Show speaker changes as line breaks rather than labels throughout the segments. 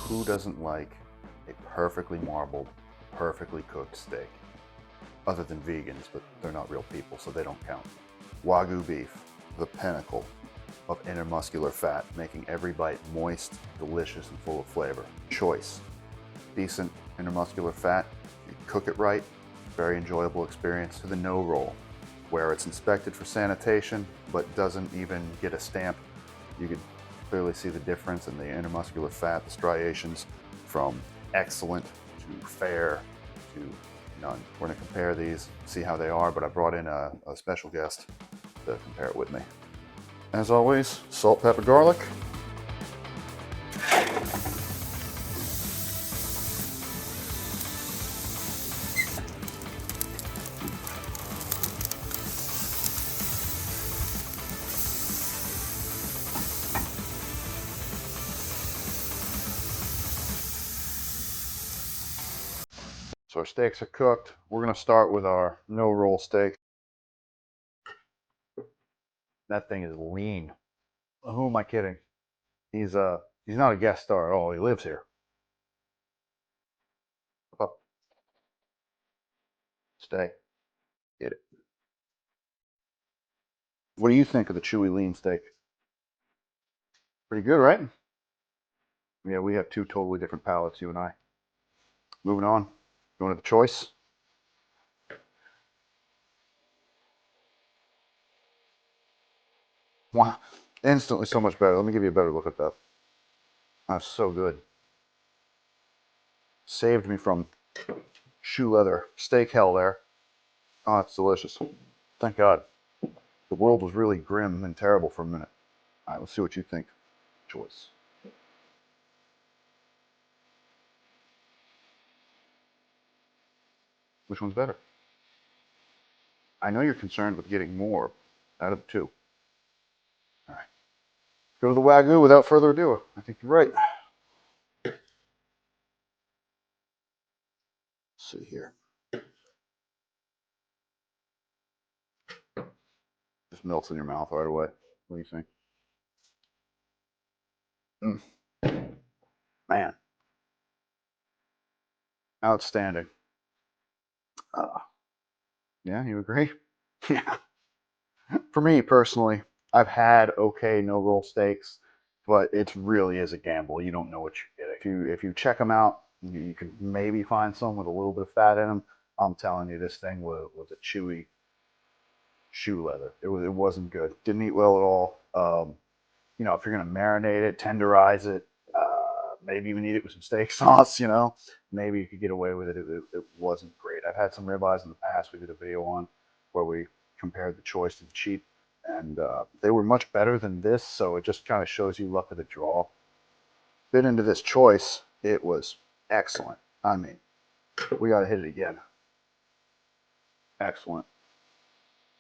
Who doesn't like a perfectly marbled, perfectly cooked steak? Other than vegans, but they're not real people, so they don't count. Wagyu beef, the pinnacle of intermuscular fat, making every bite moist, delicious, and full of flavor. Choice, decent intermuscular fat, you cook it right, very enjoyable experience. To the no roll, where it's inspected for sanitation, but doesn't even get a stamp. You can clearly see the difference in the intermuscular fat, the striations, from excellent to fair to none. We're gonna compare these, see how they are, but I brought in a special guest to compare it with me. As always, salt, pepper, garlic. So our steaks are cooked. We're gonna start with our no roll steak. That thing is lean. Who am I kidding? He's not a guest star at all. He lives here. Up, stay, get it. What do you think of the chewy lean steak? Pretty good, right? Yeah, we have two totally different palates, you and I. Moving on. Going to the choice. Wow, instantly so much better. Let me give you a better look at that. That's so good. Saved me from shoe leather steak hell there. Oh, it's delicious. Thank God. The world was really grim and terrible for a minute. All right, let's see what you think. Choice. Which one's better? I know you're concerned with getting more out of the two. All right. Go to the Wagyu without further ado. I think you're right. Let's see here. Just melts in your mouth right away. What do you think? Man, outstanding. Yeah, you agree? Yeah. For me personally, I've had okay no-roll steaks, but it really is a gamble. You don't know what you're getting. If you check them out, you can maybe find some with a little bit of fat in them. I'm telling you, this thing was a chewy shoe leather. It wasn't good. Didn't eat well at all. If you're gonna marinate it, tenderize it, maybe even eat it with some steak sauce, maybe you could get away with it. It wasn't great. I've had some ribeyes in the past we did a video on where we compared the choice to the cheap, and they were much better than this, so it just kind of shows you luck of the draw. Bit into this choice, it was excellent. I mean, we gotta hit it again. Excellent.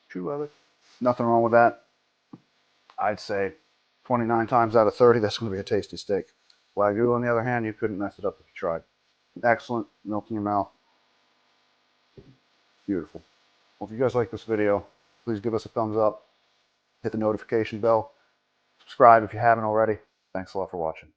True love it. Nothing wrong with that. I'd say 29 times out of 30, that's going to be a tasty steak. Wagyu, on the other hand, you couldn't mess it up if you tried. Excellent. Melt in your mouth. Beautiful. Well, if you guys like this video, please give us a thumbs up. Hit the notification bell. Subscribe if you haven't already. Thanks a lot for watching.